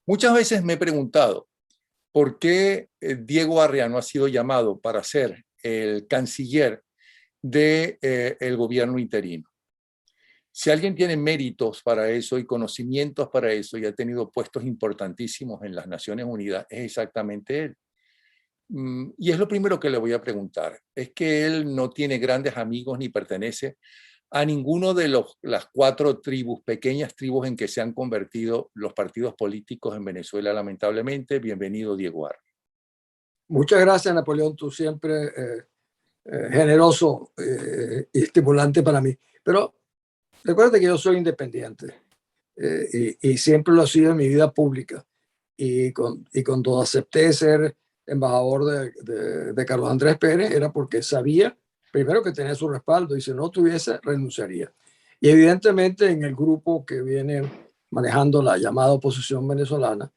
Muchas veces me he preguntado por qué Diego Arreano ha sido llamado para ser el canciller del gobierno interino. Si alguien tiene méritos para eso y conocimientos para eso y ha tenido puestos importantísimos en las Naciones Unidas, es exactamente él. Y es lo primero que le voy a preguntar. Es que él no tiene grandes amigos ni pertenece a ninguno de las 4 tribus, pequeñas tribus en que se han convertido los partidos políticos en Venezuela, lamentablemente. Bienvenido, Diego Arreano. Muchas gracias, Napoleón. Tú siempre generoso y estimulante para mí. Pero recuerda que yo soy independiente y siempre lo he sido en mi vida pública. Y cuando acepté ser embajador de Carlos Andrés Pérez era porque sabía, primero, que tenía su respaldo y si no tuviese, renunciaría. Y evidentemente en el grupo que viene manejando la llamada oposición venezolana,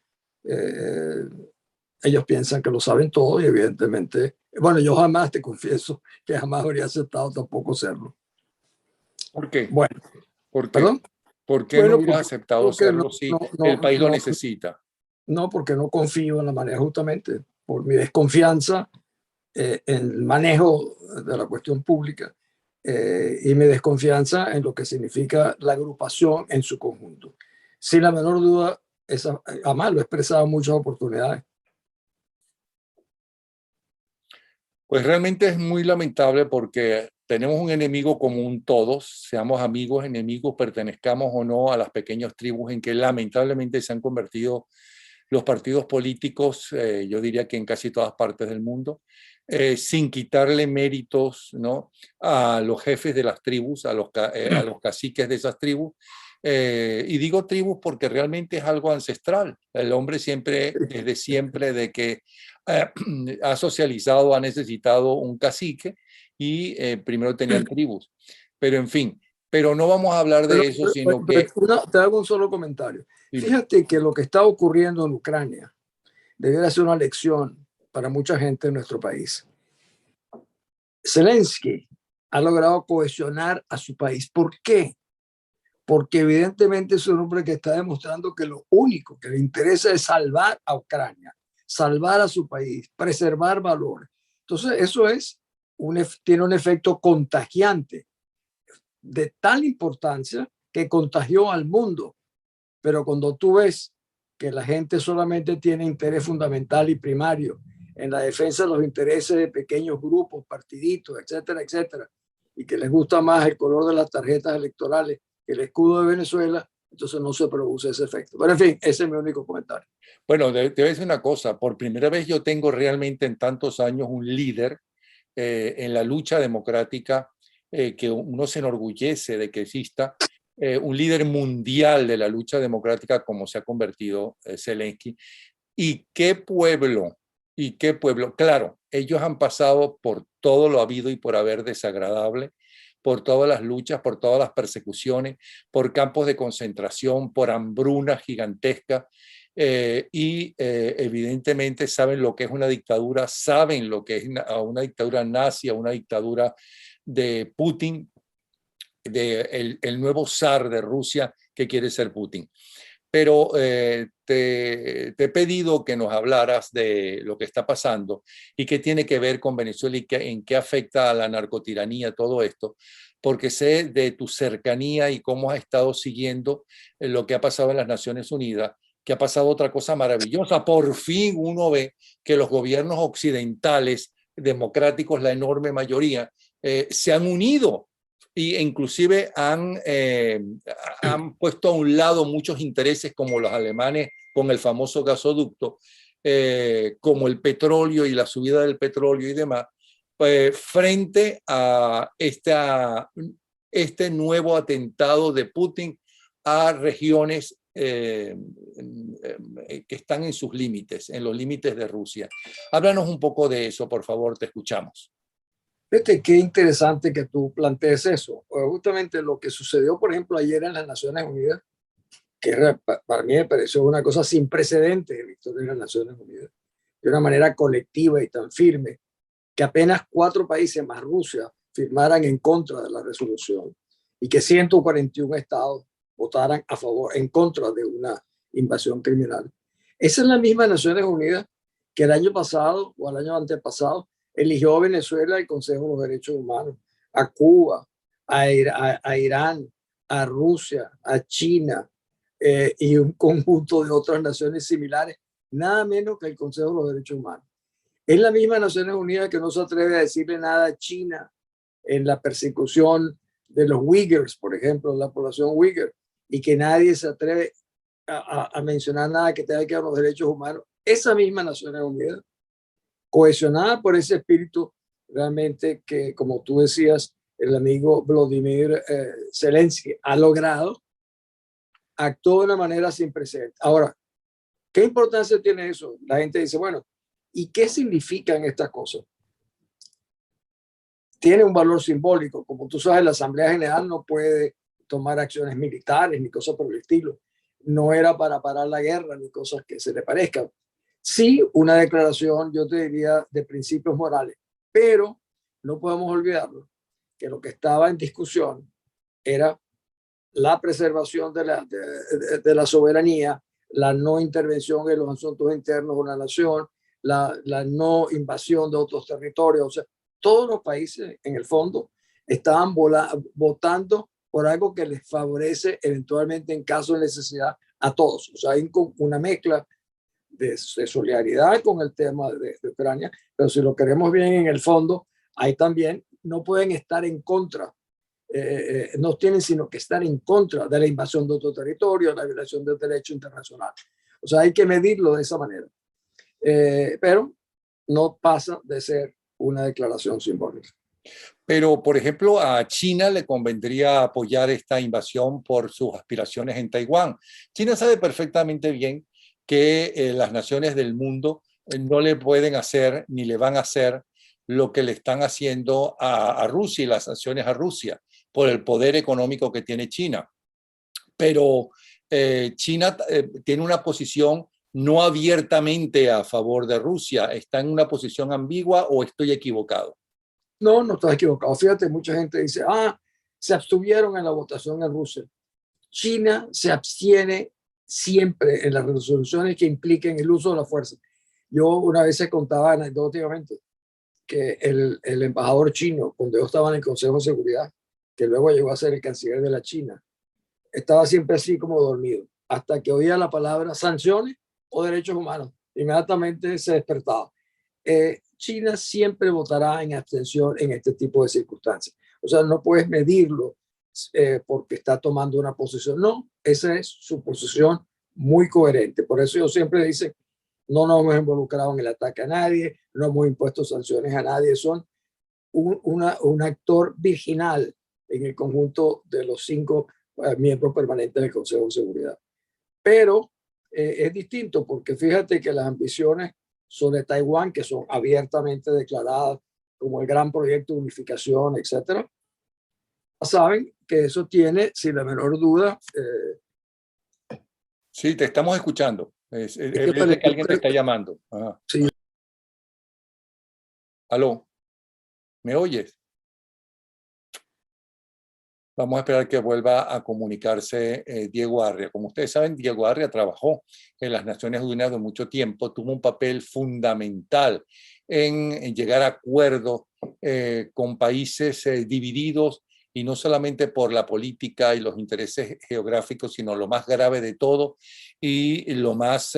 ellos piensan que lo saben todo y evidentemente, bueno, yo jamás te confieso que jamás habría aceptado tampoco serlo. ¿Por qué? Bueno, ¿Por qué? perdón. ¿Por qué no Bueno, hubieras aceptado serlo si el país lo necesita? No, porque no confío en la manera, justamente por mi desconfianza en el manejo de la cuestión pública y mi desconfianza en lo que significa la agrupación en su conjunto. Sin la menor duda, además lo he expresado en muchas oportunidades. Pues realmente es muy lamentable porque tenemos un enemigo común todos, seamos amigos, enemigos, pertenezcamos o no a las pequeñas tribus en que lamentablemente se han convertido los partidos políticos, yo diría que en casi todas partes del mundo, sin quitarle méritos, ¿no?, a los jefes de las tribus, a los caciques de esas tribus. Y digo tribus porque realmente es algo ancestral. El hombre siempre, desde siempre, de que ha socializado, ha necesitado un cacique y primero tenían tribus. Pero en fin, pero no vamos a hablar de eso, sino que... Te hago un solo comentario. Dime. Fíjate que lo que está ocurriendo en Ucrania debería ser una lección para mucha gente en nuestro país. Zelensky ha logrado cohesionar a su país. ¿Por qué? Porque evidentemente es un hombre que está demostrando que lo único que le interesa es salvar a Ucrania, salvar a su país, preservar valores. Entonces eso tiene un efecto contagiante de tal importancia que contagió al mundo. Pero cuando tú ves que la gente solamente tiene interés fundamental y primario en la defensa de los intereses de pequeños grupos, partiditos, etcétera, etcétera, y que les gusta más el color de las tarjetas electorales que el escudo de Venezuela, entonces no se produce ese efecto. Pero en fin, ese es mi único comentario. Bueno, te voy a decir una cosa. Por primera vez yo tengo realmente en tantos años un líder en la lucha democrática que uno se enorgullece de que exista, un líder mundial de la lucha democrática como se ha convertido Zelensky. ¿Y qué pueblo? ¿Y qué pueblo? Claro, ellos han pasado por todo lo habido y por haber desagradable, por todas las luchas, por todas las persecuciones, por campos de concentración, por hambruna gigantesca. Evidentemente saben lo que es una dictadura, saben lo que es una dictadura nazi, una dictadura de Putin, el nuevo zar de Rusia que quiere ser Putin. Pero te he pedido que nos hablaras de lo que está pasando y qué tiene que ver con Venezuela y en qué afecta a la narcotiranía todo esto, porque sé de tu cercanía y cómo has estado siguiendo lo que ha pasado en las Naciones Unidas, que ha pasado otra cosa maravillosa. Por fin uno ve que los gobiernos occidentales, democráticos, la enorme mayoría, se han unido e inclusive han puesto a un lado muchos intereses como los alemanes con el famoso gasoducto, como el petróleo y la subida del petróleo y demás, frente a este nuevo atentado de Putin a regiones que están en sus límites, en los límites de Rusia. Háblanos un poco de eso, por favor, te escuchamos. Fíjate qué interesante que tú plantees eso. Justamente lo que sucedió, por ejemplo, ayer en las Naciones Unidas, que para mí me pareció una cosa sin precedentes en la historia de las Naciones Unidas, de una manera colectiva y tan firme, que apenas 4 países más Rusia firmaran en contra de la resolución y que 141 estados votaran a favor, en contra de una invasión criminal. Esa es la misma Naciones Unidas que el año pasado o el año antepasado eligió a Venezuela el Consejo de los Derechos Humanos, a Cuba, a Irán, a Rusia, a China y un conjunto de otras naciones similares, nada menos que el Consejo de los Derechos Humanos. Es la misma Naciones Unidas que no se atreve a decirle nada a China en la persecución de los Uyghurs, por ejemplo, la población Uyghur, y que nadie se atreve a mencionar nada que tenga que ver con los derechos humanos. Esa misma Naciones Unidas, cohesionada por ese espíritu realmente que, como tú decías, el amigo Vladimir Zelensky ha logrado, actuó de una manera sin precedentes. Ahora, ¿qué importancia tiene eso? La gente dice, bueno, ¿y qué significan estas cosas? Tiene un valor simbólico. Como tú sabes, la Asamblea General no puede tomar acciones militares ni cosas por el estilo. No era para parar la guerra ni cosas que se le parezcan. Sí, una declaración, yo te diría, de principios morales, pero no podemos olvidarlo, que lo que estaba en discusión era la preservación de la soberanía, la no intervención en los asuntos internos de una nación, la no invasión de otros territorios. O sea, todos los países, en el fondo, estaban votando por algo que les favorece eventualmente en caso de necesidad a todos. O sea, hay una mezcla de solidaridad con el tema de Ucrania, pero si lo queremos bien en el fondo, ahí también no pueden estar en contra, no tienen sino que estar en contra de la invasión de otro territorio, la violación del derecho internacional. O sea, hay que medirlo de esa manera. Pero no pasa de ser una declaración simbólica. Pero, por ejemplo, a China le convendría apoyar esta invasión por sus aspiraciones en Taiwán. China sabe perfectamente bien que las naciones del mundo no le pueden hacer ni le van a hacer lo que le están haciendo a Rusia y las sanciones a Rusia por el poder económico que tiene China. Pero China tiene una posición no abiertamente a favor de Rusia. ¿Está en una posición ambigua o estoy equivocado? No, no estás equivocado. Fíjate, mucha gente dice, se abstuvieron en la votación en Rusia. China se abstiene siempre en las resoluciones que impliquen el uso de la fuerza. Yo una vez se contaba anecdóticamente que el embajador chino, cuando yo estaba en el Consejo de Seguridad, que luego llegó a ser el canciller de la China, estaba siempre así como dormido, hasta que oía la palabra sanciones o derechos humanos. Inmediatamente se despertaba. China siempre votará en abstención en este tipo de circunstancias. O sea, no puedes medirlo porque está tomando una posición. No, esa es su posición muy coherente. Por eso yo siempre dice, no nos hemos involucrado en el ataque a nadie, no hemos impuesto sanciones a nadie, son un actor virginal en el conjunto de los 5 miembros permanentes del Consejo de Seguridad. Pero es distinto porque fíjate que las ambiciones sobre Taiwán, que son abiertamente declaradas como el gran proyecto de unificación, etcétera, saben que eso tiene, sin la menor duda. Sí, te estamos escuchando. Es que alguien te está llamando. Ajá. Sí. Aló, ¿me oyes? Vamos a esperar que vuelva a comunicarse Diego Arria. Como ustedes saben, Diego Arria trabajó en las Naciones Unidas de mucho tiempo, tuvo un papel fundamental en llegar a acuerdos con países divididos, y no solamente por la política y los intereses geográficos, sino lo más grave de todo y lo más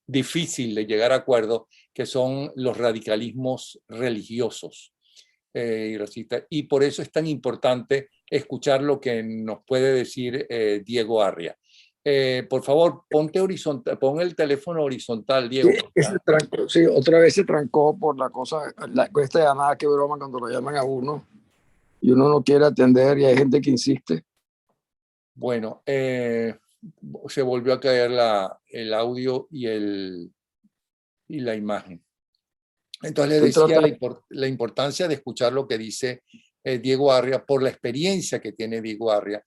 difícil de llegar a acuerdos, que son los radicalismos religiosos. Y por eso es tan importante escuchar lo que nos puede decir Diego Arria. Por favor, ponte horizontal, pon el teléfono horizontal, Diego. Sí, otra vez se trancó por la cosa, esta llamada, que broma cuando lo llaman a uno y uno no quiere atender y hay gente que insiste. Bueno, se volvió a caer el audio y la imagen. Entonces le decía la importancia de escuchar lo que dice Diego Arria por la experiencia que tiene Diego Arria.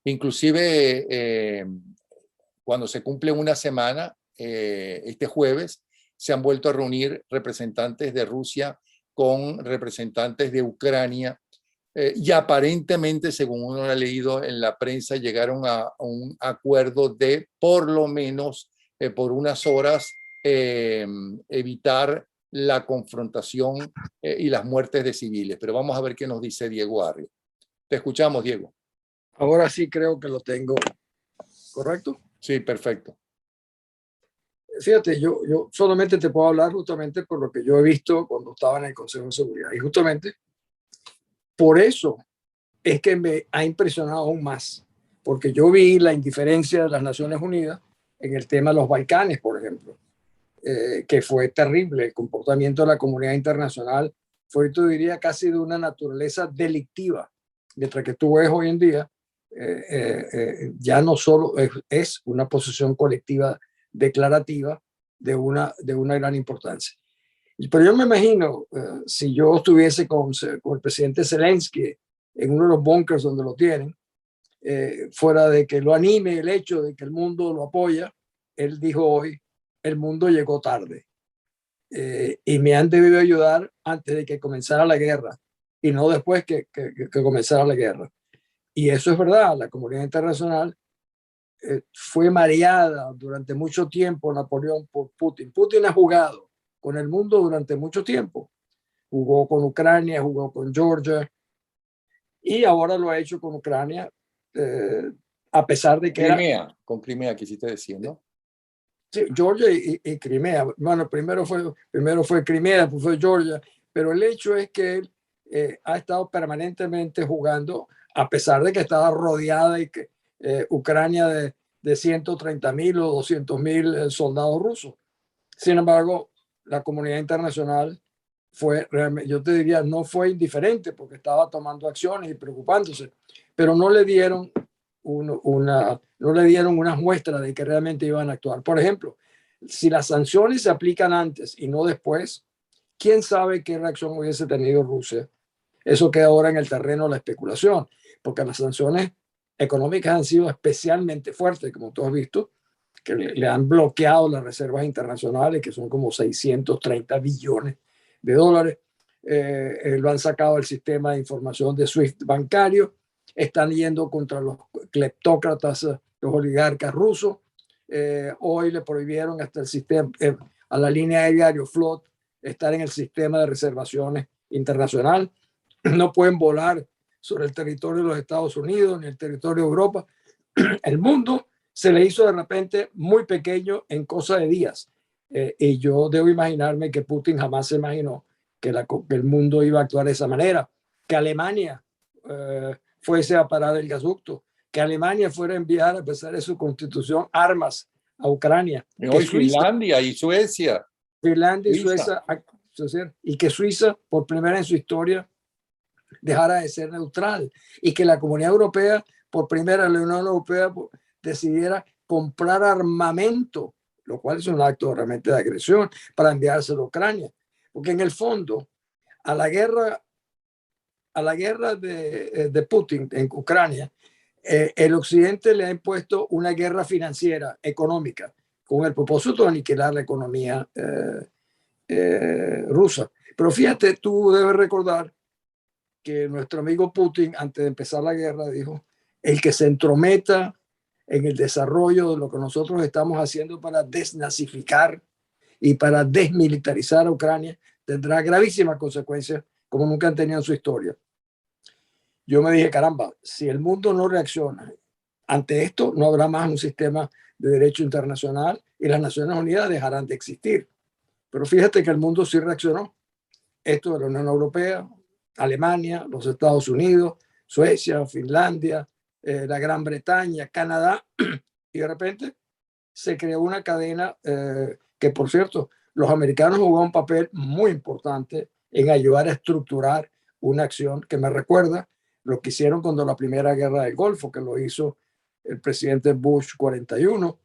Inclusive cuando se cumple una semana, este jueves, se han vuelto a reunir representantes de Rusia con representantes de Ucrania y aparentemente, según uno ha leído en la prensa, llegaron a un acuerdo de por lo menos por unas horas evitar la confrontación y las muertes de civiles. Pero vamos a ver qué nos dice Diego Arrio. Te escuchamos, Diego. Ahora sí creo que lo tengo correcto. Sí, perfecto. Fíjate, yo solamente te puedo hablar justamente por lo que yo he visto cuando estaba en el Consejo de Seguridad. Y justamente por eso es que me ha impresionado aún más, porque yo vi la indiferencia de las Naciones Unidas en el tema de los Balcanes, por ejemplo, que fue terrible. El comportamiento de la comunidad internacional fue, yo diría, casi de una naturaleza delictiva, mientras que tú ves hoy en día, ya no solo es una posición colectiva declarativa de una gran importancia. Pero yo me imagino, si yo estuviese con el presidente Zelensky en uno de los bunkers donde lo tienen, fuera de que lo anime el hecho de que el mundo lo apoya, él dijo hoy, el mundo llegó tarde y me han debido ayudar antes de que comenzara la guerra y no después que comenzara la guerra. Y eso es verdad, la comunidad internacional fue mareada durante mucho tiempo, Napoleón, por Putin. Putin ha jugado con el mundo durante mucho tiempo. Jugó con Ucrania, jugó con Georgia y ahora lo ha hecho con Ucrania, a pesar de que Crimea, con Crimea quisiste decir, ¿no? Sí, Georgia y Crimea. Bueno, primero fue Crimea, después fue Georgia, pero el hecho es que él ha estado permanentemente jugando, a pesar de que estaba rodeada y que Ucrania de 130.000 o 200.000 soldados rusos. Sin embargo, la comunidad internacional fue realmente, yo te diría, no fue indiferente porque estaba tomando acciones y preocupándose, pero no le dieron no le dieron unas muestras de que realmente iban a actuar. Por ejemplo, si las sanciones se aplican antes y no después, ¿quién sabe qué reacción hubiese tenido Rusia? Eso queda ahora en el terreno de la especulación, porque las sanciones económicas han sido especialmente fuertes, como tú has visto, que le han bloqueado las reservas internacionales, que son como 630 billones de dólares. Lo han sacado del sistema de información de SWIFT bancario. Están yendo contra los cleptócratas, los oligarcas rusos. Hoy le prohibieron hasta el sistema, a la línea aérea Aeroflot, estar en el sistema de reservaciones internacional. No pueden volar sobre el territorio de los Estados Unidos ni el territorio de Europa. El mundo se le hizo de repente muy pequeño en cosa de días. Y yo debo imaginarme que Putin jamás se imaginó que el mundo iba a actuar de esa manera, que Alemania fuese a parar el gasoducto, que Alemania fuera a enviar, a pesar de su constitución, armas a Ucrania. Y hoy Finlandia y Suecia. Finlandia y Suecia, y que Suiza, por primera vez en su historia, dejara de ser neutral, y que la Comunidad Europea, por primera vez la Unión Europea, decidiera comprar armamento, lo cual es un acto realmente de agresión, para enviárselo a Ucrania. Porque en el fondo, a la guerra de Putin en Ucrania, el Occidente le ha impuesto una guerra financiera, económica, con el propósito de aniquilar la economía rusa. Pero fíjate, tú debes recordar que nuestro amigo Putin, antes de empezar la guerra, dijo, el que se entrometa en el desarrollo de lo que nosotros estamos haciendo para desnazificar y para desmilitarizar a Ucrania, tendrá gravísimas consecuencias como nunca han tenido en su historia. Yo me dije, caramba, si el mundo no reacciona ante esto, no habrá más un sistema de derecho internacional y las Naciones Unidas dejarán de existir. Pero fíjate que el mundo sí reaccionó. Esto de la Unión Europea, Alemania, los Estados Unidos, Suecia, Finlandia, la Gran Bretaña, Canadá, y de repente se creó una cadena que, por cierto, los americanos jugaron un papel muy importante en ayudar a estructurar una acción que me recuerda lo que hicieron cuando la primera guerra del Golfo, que lo hizo el presidente Bush 41,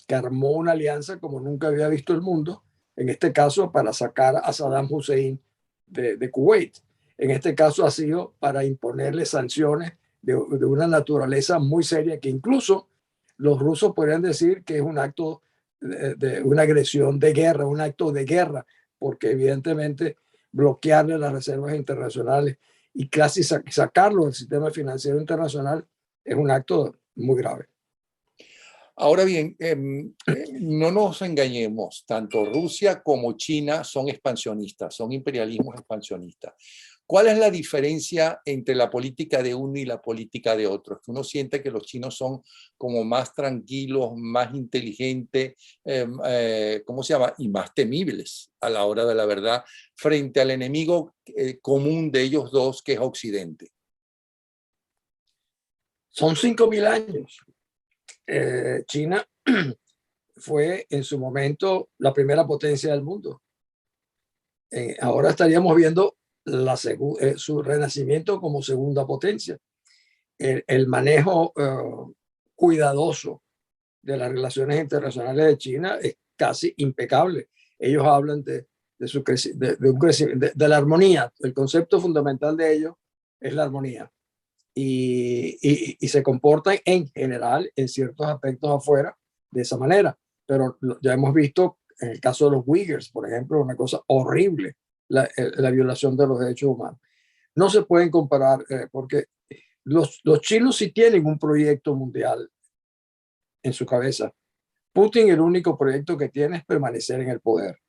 que armó una alianza como nunca había visto el mundo, en este caso para sacar a Saddam Hussein de Kuwait. En este caso ha sido para imponerle sanciones de una naturaleza muy seria, que incluso los rusos podrían decir que es un acto de una agresión de guerra, un acto de guerra, porque evidentemente bloquearle las reservas internacionales y casi sacarlo del sistema financiero internacional es un acto muy grave. Ahora bien, no nos engañemos, tanto Rusia como China son expansionistas, son imperialismos expansionistas. ¿Cuál es la diferencia entre la política de uno y la política de otro? Es que uno siente que los chinos son como más tranquilos, más inteligentes, ¿cómo se llama? Y más temibles a la hora de la verdad frente al enemigo común de ellos dos, que es Occidente. Son 5.000 años. China fue en su momento la primera potencia del mundo. Ahora estaríamos viendo su renacimiento como segunda potencia. El manejo cuidadoso de las relaciones internacionales de China es casi impecable. Ellos hablan de un crecimiento, de la armonía. El concepto fundamental de ellos es la armonía. Y se comportan en general, en ciertos aspectos afuera, de esa manera. Pero ya hemos visto en el caso de los Uyghurs, por ejemplo, una cosa horrible, la violación de los derechos humanos. No se pueden comparar porque los chinos sí tienen un proyecto mundial en su cabeza. Putin, el único proyecto que tiene es permanecer en el poder.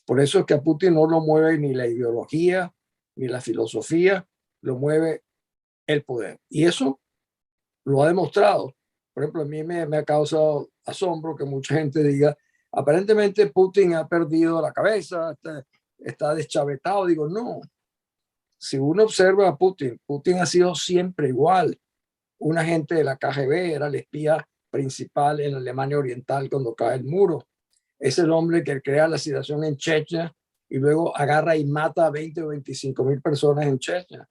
Por eso es que a Putin no lo mueve ni la ideología, ni la filosofía, lo mueve el poder. Y eso lo ha demostrado. Por ejemplo, a mí me ha causado asombro que mucha gente diga, aparentemente Putin ha perdido la cabeza, está deschavetado. Digo, no. Si uno observa a Putin, Putin ha sido siempre igual. Un agente de la KGB, era el espía principal en Alemania Oriental cuando cae el muro. Es el hombre que crea la situación en Chechnya y luego agarra y mata a 20 o 25.000 personas en Chechnya.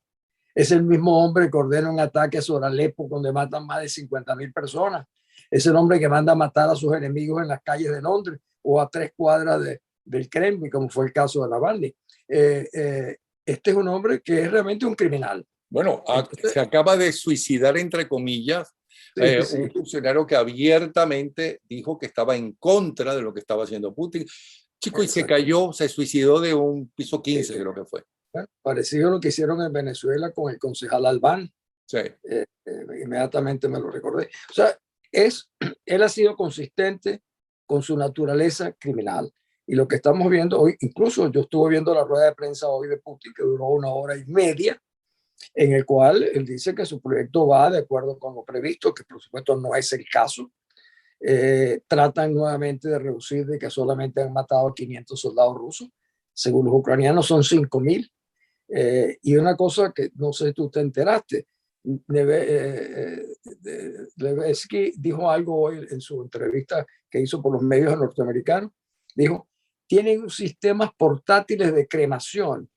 Es el mismo hombre que ordena un ataque sobre Alepo donde matan más de 50.000 personas. Es el hombre que manda a matar a sus enemigos en las calles de Londres o a 3 cuadras del Kremlin, como fue el caso de Navalny. Este es un hombre que es realmente un criminal. Bueno, se acaba de suicidar, entre comillas, Sí. un funcionario que abiertamente dijo que estaba en contra de lo que estaba haciendo Putin. Chico, y se cayó, se suicidó de un piso 15, creo que fue. Bueno, parecido a lo que hicieron en Venezuela con el concejal Albán. Sí. Inmediatamente me lo recordé. O sea, él ha sido consistente con su naturaleza criminal. Y lo que estamos viendo hoy, incluso yo estuve viendo la rueda de prensa hoy de Putin, que duró 1 hora y media, en el cual él dice que su proyecto va de acuerdo con lo previsto, que por supuesto no es el caso. Tratan nuevamente de reducir de que solamente han matado a 500 soldados rusos. Según los ucranianos son 5.000. Y una cosa que no sé si tú te enteraste, Levesky dijo algo hoy en su entrevista que hizo por los medios norteamericanos. Dijo, tienen sistemas portátiles de cremación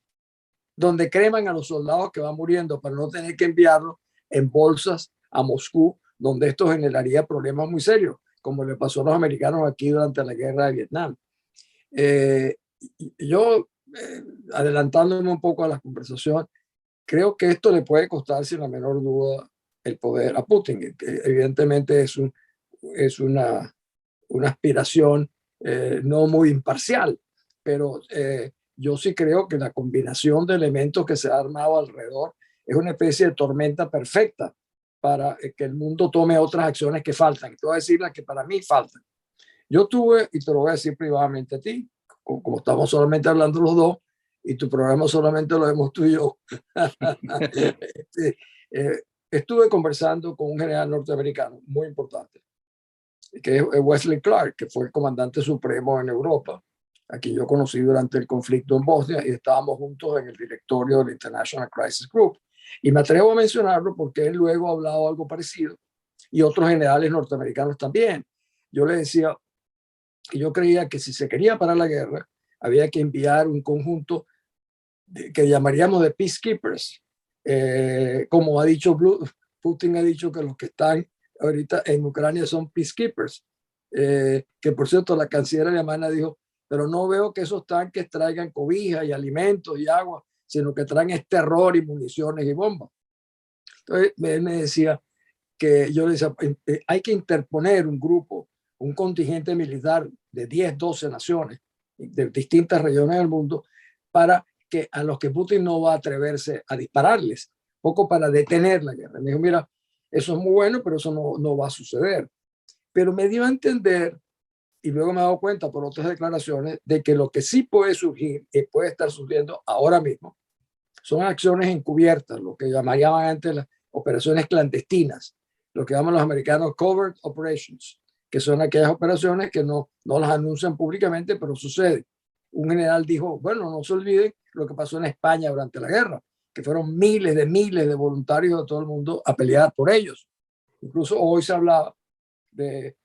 donde creman a los soldados que van muriendo para no tener que enviarlos en bolsas a Moscú, donde esto generaría problemas muy serios, como le pasó a los americanos aquí durante la guerra de Vietnam. Yo, adelantándome un poco a la conversación, creo que esto le puede costar sin la menor duda el poder a Putin, que evidentemente es una aspiración no muy imparcial, pero yo sí creo que la combinación de elementos que se ha armado alrededor es una especie de tormenta perfecta para que el mundo tome otras acciones que faltan. Te voy a decir las que para mí faltan. Yo tuve, y te lo voy a decir privadamente a ti, como estamos solamente hablando los dos, y tu programa solamente lo vemos tú y yo. Estuve conversando con un general norteamericano muy importante, que es Wesley Clark, que fue el comandante supremo en Europa, a quien yo conocí durante el conflicto en Bosnia, y estábamos juntos en el directorio del International Crisis Group. Y me atrevo a mencionarlo porque él luego ha hablado algo parecido, y otros generales norteamericanos también. Yo le decía que yo creía que si se quería parar la guerra, había que enviar un conjunto que llamaríamos de peacekeepers. Como ha dicho Putin, ha dicho que los que están ahorita en Ucrania son peacekeepers. Que por cierto, la canciller alemana dijo, pero no veo que esos tanques traigan cobija y alimentos y agua, sino que traen terror y municiones y bombas. Entonces, él me decía que yo le decía, hay que interponer un grupo, un contingente militar de 10, 12 naciones de distintas regiones del mundo para que a los que Putin no va a atreverse a dispararles, poco para detener la guerra. Me dijo, mira, eso es muy bueno, pero eso no va a suceder. pero me dio a entender, y luego me he dado cuenta por otras declaraciones, de que lo que sí puede surgir y puede estar surgiendo ahora mismo son acciones encubiertas, lo que llamarían antes las operaciones clandestinas, lo que llaman los americanos covert operations, que son aquellas operaciones que no las anuncian públicamente, pero sucede. Un general dijo, bueno, no se olviden lo que pasó en España durante la guerra, que fueron miles de voluntarios de todo el mundo a pelear por ellos. Incluso hoy se hablaba de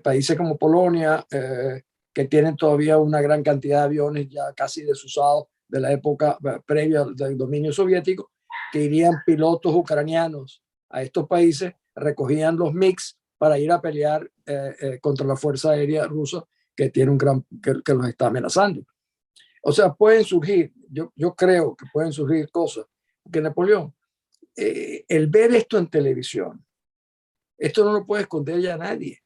países como Polonia, que tienen todavía una gran cantidad de aviones ya casi desusados de la época previa del dominio soviético, que irían pilotos ucranianos a estos países, recogían los MiGs para ir a pelear contra la Fuerza Aérea Rusa, que tiene que los está amenazando. O sea, pueden surgir, yo creo que pueden surgir cosas, porque Napoleón, el ver esto en televisión, esto no lo puede esconder ya nadie.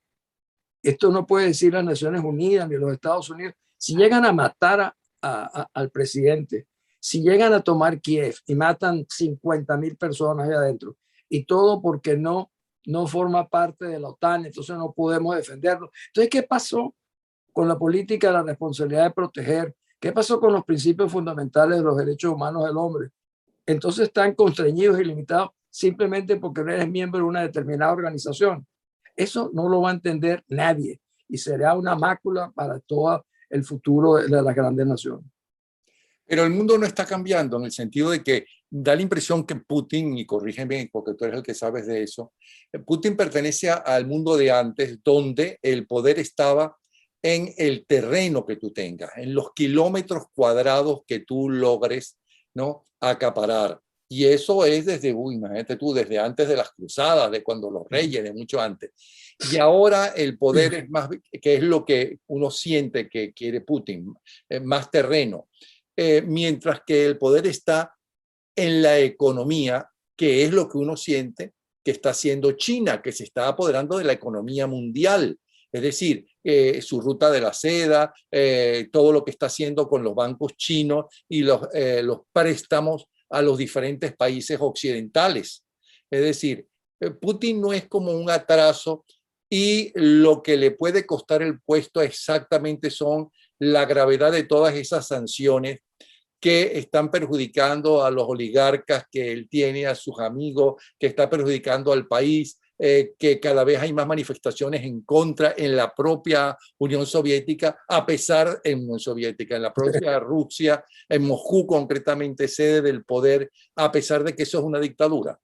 Esto no puede decir las Naciones Unidas ni los Estados Unidos. Si llegan a matar al presidente, si llegan a tomar Kiev y matan 50,000 personas ahí adentro, y todo porque no forma parte de la OTAN, entonces no podemos defenderlo. Entonces, ¿qué pasó con la política de la responsabilidad de proteger? ¿Qué pasó con los principios fundamentales de los derechos humanos del hombre? Entonces están constreñidos y limitados simplemente porque no eres miembro de una determinada organización. Eso no lo va a entender nadie y será una mácula para todo el futuro de las grandes naciones. Pero el mundo no está cambiando en el sentido de que da la impresión que Putin, y corrígeme porque tú eres el que sabes de eso, Putin pertenece al mundo de antes, donde el poder estaba en el terreno que tú tengas, en los kilómetros cuadrados que tú logres, ¿no?, acaparar. Y eso es desde, imagínate tú, desde antes de las cruzadas, de cuando los reyes, de mucho antes. Y ahora el poder es más, que es lo que uno siente que quiere Putin, más terreno. Mientras que el poder está en la economía, que es lo que uno siente que está haciendo China, que se está apoderando de la economía mundial. Es decir, su ruta de la seda, todo lo que está haciendo con los bancos chinos y los préstamos a los diferentes países occidentales. Es decir, Putin no es como un atraso y lo que le puede costar el puesto exactamente son la gravedad de todas esas sanciones que están perjudicando a los oligarcas que él tiene, a sus amigos, que está perjudicando al país, que cada vez hay más manifestaciones en contra en la propia Unión Soviética, a pesar en Unión Soviética, en la propia Rusia, en Moscú concretamente, sede del poder, a pesar de que eso es una dictadura.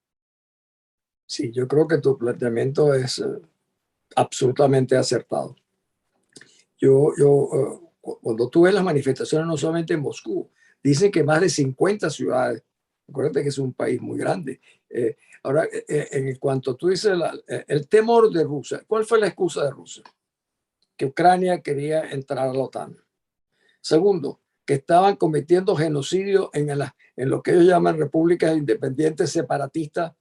Sí, yo creo que tu planteamiento es absolutamente acertado. Cuando tú ves las manifestaciones, no solamente en Moscú, dicen que más de 50 ciudades, acuérdate que es un país muy grande. Ahora, en cuanto tú dices el temor de Rusia, ¿cuál fue la excusa de Rusia? Que Ucrania quería entrar a la OTAN. Segundo, que estaban cometiendo genocidio en lo que ellos llaman repúblicas independientes separatistas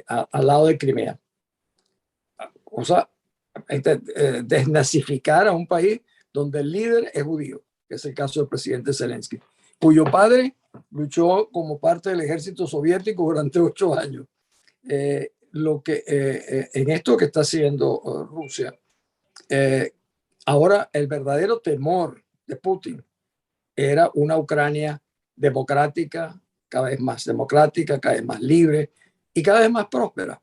al lado de Crimea. O sea, desnazificar a un país donde el líder es judío, que es el caso del presidente Zelensky, cuyo padre luchó como parte del ejército soviético durante 8 años. En esto que está haciendo Rusia, ahora el verdadero temor de Putin era una Ucrania democrática, cada vez más democrática, cada vez más libre y cada vez más próspera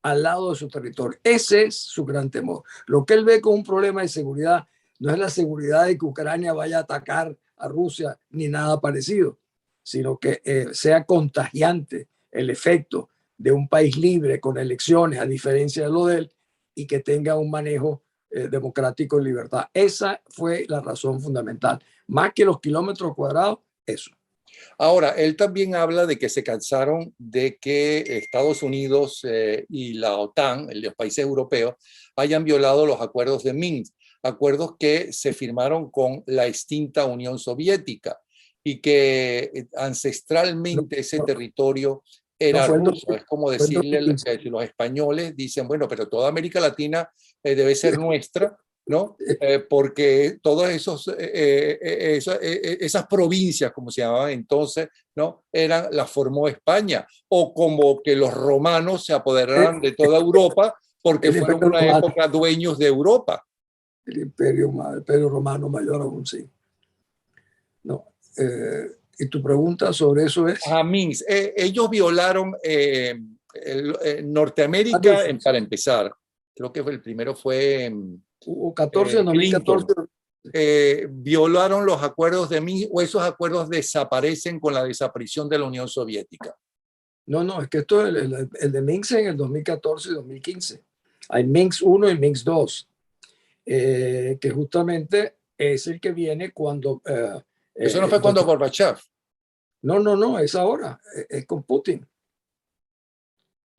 al lado de su territorio. Ese es su gran temor. Lo que él ve como un problema de seguridad no es la seguridad de que Ucrania vaya a atacar a Rusia ni nada parecido, sino que sea contagiante el efecto de un país libre con elecciones, a diferencia de lo de él, y que tenga un manejo democrático en libertad. Esa fue la razón fundamental. Más que los kilómetros cuadrados, eso. Ahora, él también habla de que se cansaron de que Estados Unidos y la OTAN, los países europeos, hayan violado los acuerdos de Minsk, acuerdos que se firmaron con la extinta Unión Soviética y que ancestralmente ese territorio era ruso. Es como decirle que los españoles dicen, bueno, pero toda América Latina debe ser nuestra, ¿no? Porque todas esas provincias, como se llamaban entonces, ¿no? Las formó España, o como que los romanos se apoderaran de toda Europa porque el fueron Imperio una Romano, época dueños de Europa. el Imperio Romano mayor aún, sí. No. Y tu pregunta sobre eso es. A Minsk, ellos violaron Norteamérica, Anuncios. para empezar. Creo que el primero fue Hubo 14 en 2014. Clinton. Violaron los acuerdos de Minsk, o esos acuerdos desaparecen con la desaparición de la Unión Soviética. No, es que esto es el de Minsk en el 2014 y 2015. Hay Minsk 1 y Minsk 2, que justamente es el que viene cuando... Eso no fue cuando Gorbachev. No, es ahora, es con Putin.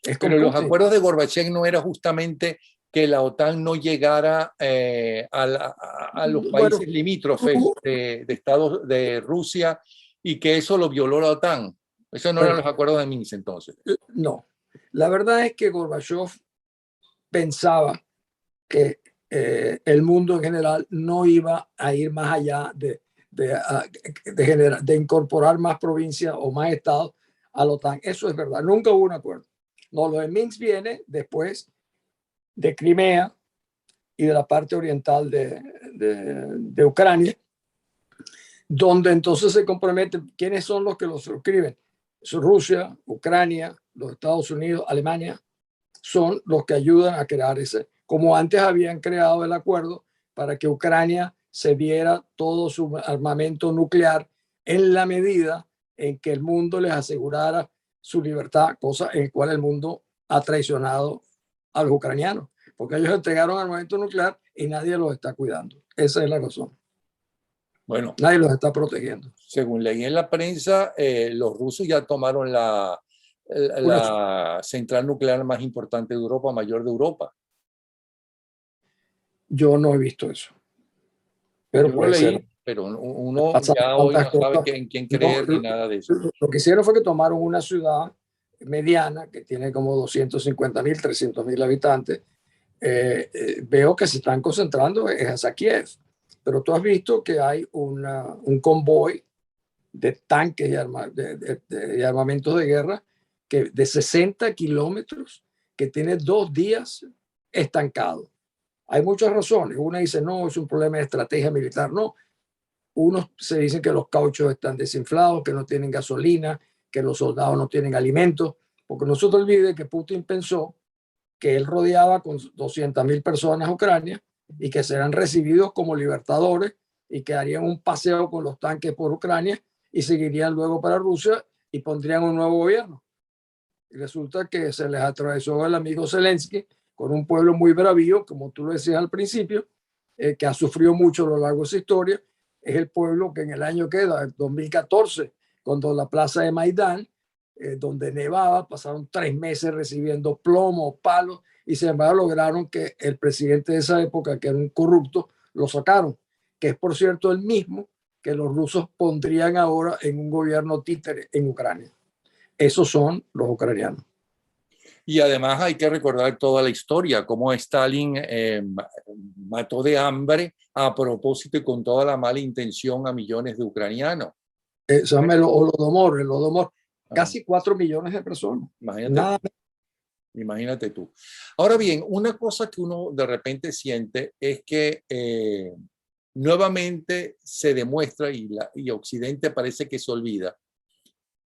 Es con Pero los Putin. acuerdos de Gorbachev no era justamente que la OTAN no llegara a los países limítrofes de Estados de Rusia, y que eso lo violó la OTAN. Esos no eran los acuerdos de Minsk entonces. No, la verdad es que Gorbachev pensaba que el mundo en general no iba a ir más allá de incorporar más provincias o más estados a la OTAN. Eso es verdad, nunca hubo un acuerdo. No, lo de Minsk viene después de Crimea y de la parte oriental de Ucrania, donde entonces se comprometen quiénes son los que lo suscriben. Rusia, Ucrania, los Estados Unidos, Alemania, son los que ayudan a crear ese, como antes habían creado el acuerdo para que Ucrania se diera todo su armamento nuclear en la medida en que el mundo les asegurara su libertad, cosa en la cual el mundo ha traicionado a los ucranianos, porque ellos entregaron armamento nuclear y nadie los está cuidando. Esa es la razón. Bueno, nadie los está protegiendo. Según leí en la prensa, los rusos ya tomaron la central nuclear más importante de Europa, mayor de Europa. Yo no he visto eso. Pero Yo lo puede leí, ser. pero uno ya hoy no sabe en quién creer ni nada de eso. Lo que hicieron fue que tomaron una ciudad mediana que tiene como 250.000, 300.000 habitantes. Veo que se están concentrando en Kiev, pero tú has visto que hay un convoy de tanques y armamentos de guerra que de 60 kilómetros que tiene 2 días estancado. Hay muchas razones. Una dice, no, es un problema de estrategia militar. No, unos se dicen que los cauchos están desinflados, que no tienen gasolina, que los soldados no tienen alimentos, porque no se te olvide que Putin pensó que él rodeaba con 200.000 personas a Ucrania y que serán recibidos como libertadores y que harían un paseo con los tanques por Ucrania y seguirían luego para Rusia y pondrían un nuevo gobierno. Y resulta que se les atravesó el amigo Zelensky con un pueblo muy bravío, como tú lo decías al principio, que ha sufrido mucho a lo largo de su historia. Es el pueblo que en el año que da, 2014, cuando la plaza de Maidán, donde nevaba, pasaron 3 meses recibiendo plomo, palos, y sin embargo lograron que el presidente de esa época, que era un corrupto, lo sacaron, que es por cierto el mismo que los rusos pondrían ahora en un gobierno títere en Ucrania. Esos son los ucranianos. Y además hay que recordar toda la historia, cómo Stalin mató de hambre a propósito y con toda la mala intención a millones de ucranianos. Se llama el Holodomor, casi 4 millones de personas. Imagínate tú. Ahora bien, una cosa que uno de repente siente es que nuevamente se demuestra, y Occidente parece que se olvida,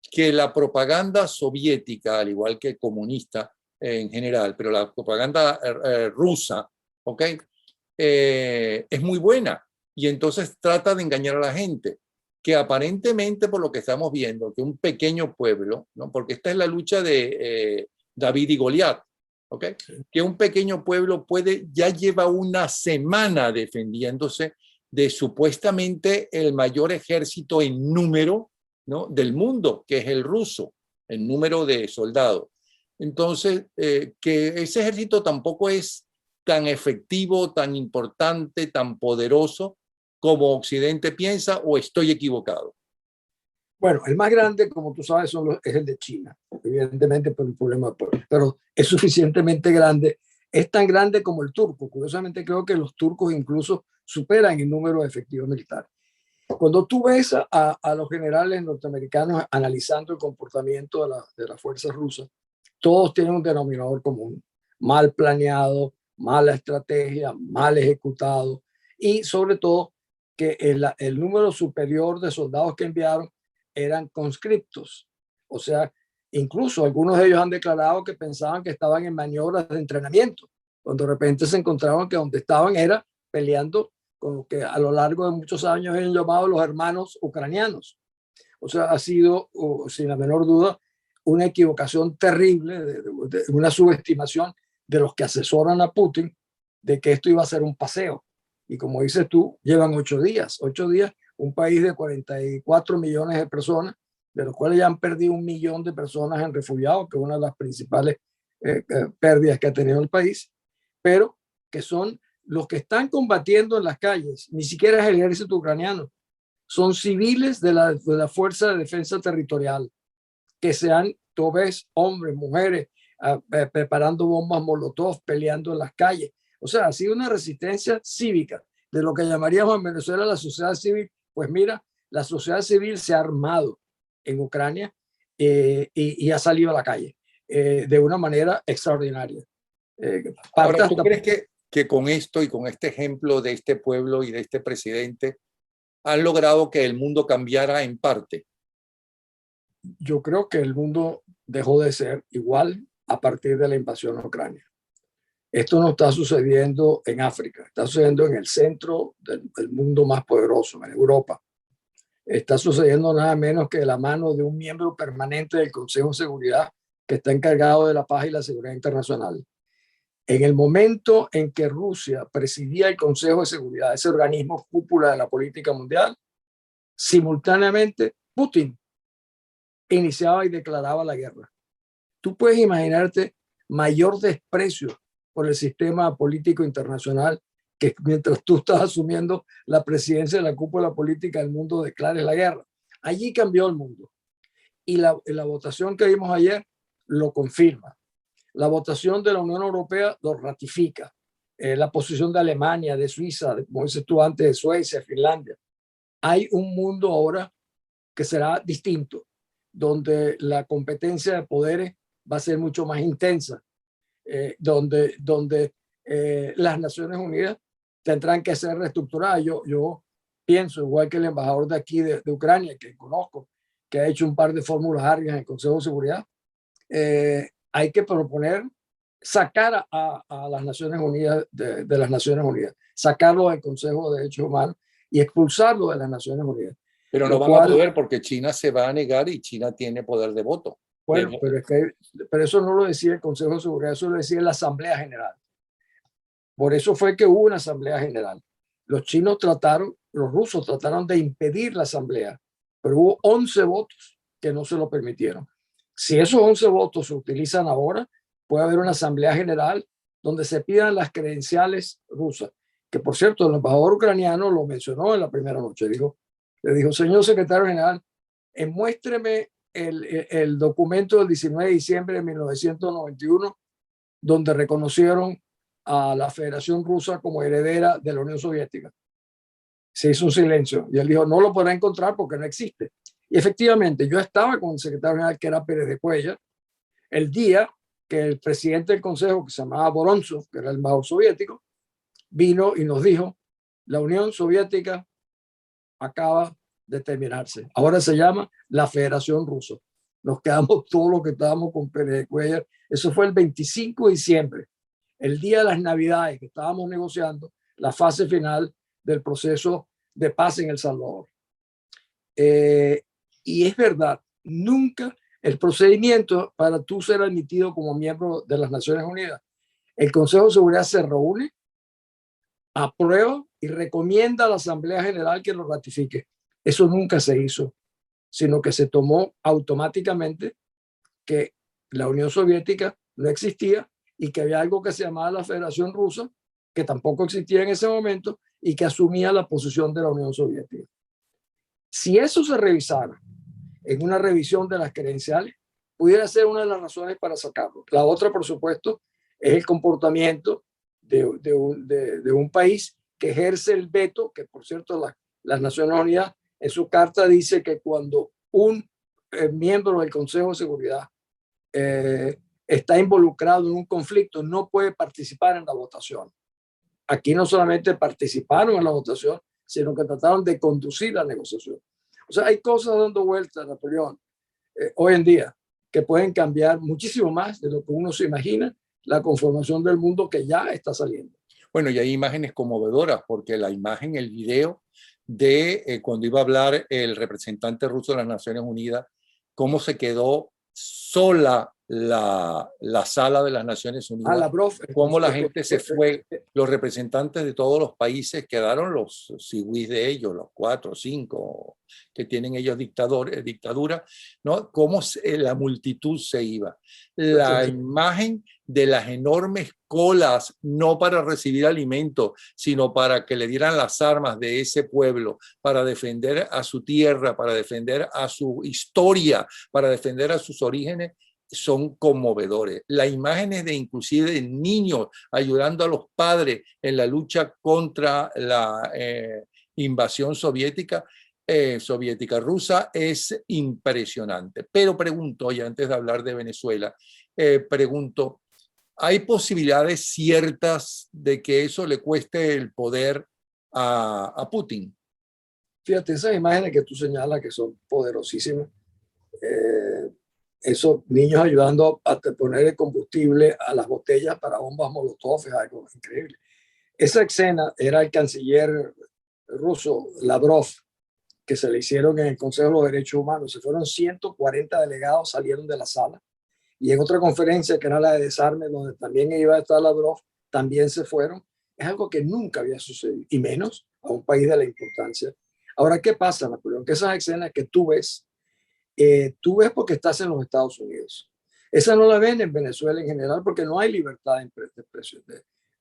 que la propaganda soviética, al igual que comunista en general, pero la propaganda rusa, ¿ok? Es muy buena, y entonces trata de engañar a la gente, que aparentemente, por lo que estamos viendo, que un pequeño pueblo, ¿no? Porque esta es la lucha de David y Goliat, ¿ok? Que un pequeño pueblo ya lleva una semana defendiéndose de supuestamente el mayor ejército en número, ¿no? del mundo, que es el ruso, en número de soldados. Entonces, que ese ejército tampoco es tan efectivo, tan importante, tan poderoso como Occidente piensa, o estoy equivocado. Bueno, el más grande, como tú sabes, es el de China, evidentemente por el problema, pero es suficientemente grande es tan grande como el turco. Curiosamente, creo que los turcos incluso superan el número de efectivos militares. Cuando tú ves a los generales norteamericanos analizando el comportamiento de las fuerzas rusas, todos tienen un denominador común: mal planeado, mala estrategia, mal ejecutado, y sobre todo que el número superior de soldados que enviaron eran conscriptos. O sea, incluso algunos de ellos han declarado que pensaban que estaban en maniobras de entrenamiento, cuando de repente se encontraban que donde estaban era peleando con lo que a lo largo de muchos años han llamado los hermanos ucranianos. O sea, ha sido, sin la menor duda, una equivocación terrible, de una subestimación de los que asesoran a Putin, de que esto iba a ser un paseo. Y como dices tú, llevan 8 días. 8 días, un país de 44 millones de personas, de los cuales ya han perdido 1 millón de personas en refugiados, que es una de las principales pérdidas que ha tenido el país, pero que son los que están combatiendo en las calles. Ni siquiera es el ejército ucraniano, son civiles de la Fuerza de Defensa Territorial, que sean, tú ves, hombres, mujeres, preparando bombas molotov, peleando en las calles. O sea, ha sido una resistencia cívica de lo que llamaríamos en Venezuela la sociedad civil. Pues mira, la sociedad civil se ha armado en Ucrania y ha salido a la calle de una manera extraordinaria. Ahora, ¿tú crees que con esto y con este ejemplo de este pueblo y de este presidente han logrado que el mundo cambiara en parte? Yo creo que el mundo dejó de ser igual a partir de la invasión a Ucrania. Esto no está sucediendo en África, está sucediendo en el centro del mundo más poderoso, en Europa. Está sucediendo nada menos que de la mano de un miembro permanente del Consejo de Seguridad que está encargado de la paz y la seguridad internacional. En el momento en que Rusia presidía el Consejo de Seguridad, ese organismo cúpula de la política mundial, simultáneamente Putin iniciaba y declaraba la guerra. Tú puedes imaginarte mayor desprecio por el sistema político internacional que mientras tú estás asumiendo la presidencia de la cúpula política del mundo declares la guerra. Allí cambió el mundo. Y la votación que vimos ayer lo confirma. La votación de la Unión Europea lo ratifica. La posición de Alemania, de Suiza, como dices tú antes, de Suecia, Finlandia. Hay un mundo ahora que será distinto, donde la competencia de poderes va a ser mucho más intensa, donde las Naciones Unidas tendrán que ser reestructuradas. Yo pienso, igual que el embajador de aquí de Ucrania, que conozco, que ha hecho un par de fórmulas largas en el Consejo de Seguridad, hay que proponer sacar a las Naciones Unidas de las Naciones Unidas, sacarlo del Consejo de Derechos Humanos y expulsarlo de las Naciones Unidas. Pero no van a poder porque China se va a negar y China tiene poder de voto. Bueno, pero eso no lo decía el Consejo de Seguridad, eso lo decía la Asamblea General. Por eso fue que hubo una Asamblea General. Los rusos trataron de impedir la Asamblea, pero hubo 11 votos que no se lo permitieron. Si esos 11 votos se utilizan ahora, puede haber una Asamblea General donde se pidan las credenciales rusas, que por cierto el embajador ucraniano lo mencionó en la primera noche. Le dijo, señor secretario general, muéstreme el documento del 19 de diciembre de 1991, donde reconocieron a la Federación Rusa como heredera de la Unión Soviética. Se hizo un silencio y él dijo, no lo podrá encontrar porque no existe. Y efectivamente, yo estaba con el secretario general, que era Pérez de Cuellar, el día que el presidente del Consejo, que se llamaba Vorontsov, que era el embajador soviético, vino y nos dijo, la Unión Soviética acaba de terminarse. Ahora se llama la Federación Rusa. Nos quedamos todos los que estábamos con Pérez de Cuellar. Eso fue el 25 de diciembre, el día de las Navidades, que estábamos negociando la fase final del proceso de paz en El Salvador. Y es verdad, nunca el procedimiento para tú ser admitido como miembro de las Naciones Unidas, el Consejo de Seguridad se reúne, aprueba y recomienda a la Asamblea General que lo ratifique. Eso nunca se hizo, sino que se tomó automáticamente que la Unión Soviética no existía y que había algo que se llamaba la Federación Rusa, que tampoco existía en ese momento y que asumía la posición de la Unión Soviética. Si eso se revisara en una revisión de las credenciales, pudiera ser una de las razones para sacarlo. La otra, por supuesto, es el comportamiento de un país que ejerce el veto, que por cierto las Naciones Unidas en su carta dice que cuando un miembro del Consejo de Seguridad está involucrado en un conflicto, no puede participar en la votación. Aquí no solamente participaron en la votación, sino que trataron de conducir la negociación. O sea, hay cosas dando vueltas, Napoleón, hoy en día, que pueden cambiar muchísimo más de lo que uno se imagina la conformación del mundo que ya está saliendo. Bueno, y hay imágenes conmovedoras, porque la imagen, el video de cuando iba a hablar el representante ruso de las Naciones Unidas, cómo se quedó sola la sala de las Naciones Unidas, Lavrov, cómo la gente se fue, los representantes de todos los países quedaron los siwis de ellos, los 4 o 5 que tienen ellos dictadura, ¿no? Cómo la multitud se iba. La imagen de las enormes colas, no para recibir alimento, sino para que le dieran las armas de ese pueblo, para defender a su tierra, para defender a su historia, para defender a sus orígenes, son conmovedores. Las imágenes de inclusive de niños ayudando a los padres en la lucha contra la invasión soviética rusa es impresionante. Pero pregunto, y antes de hablar de Venezuela, pregunto, ¿hay posibilidades ciertas de que eso le cueste el poder a Putin? Fíjate, esas imágenes que tú señalas que son poderosísimas, esos niños ayudando a poner el combustible a las botellas para bombas Molotov, es algo increíble. Esa escena era el canciller ruso Lavrov, que se le hicieron en el Consejo de los Derechos Humanos. Se fueron 140 delegados, salieron de la sala. Y en otra conferencia, que era la de desarme, donde también iba a estar Lavrov, también se fueron. Es algo que nunca había sucedido, y menos a un país de la importancia. Ahora, ¿qué pasa, Napoleón? Que esas escenas que tú ves porque estás en los Estados Unidos. Esa no la ven en Venezuela en general porque no hay libertad de expresión,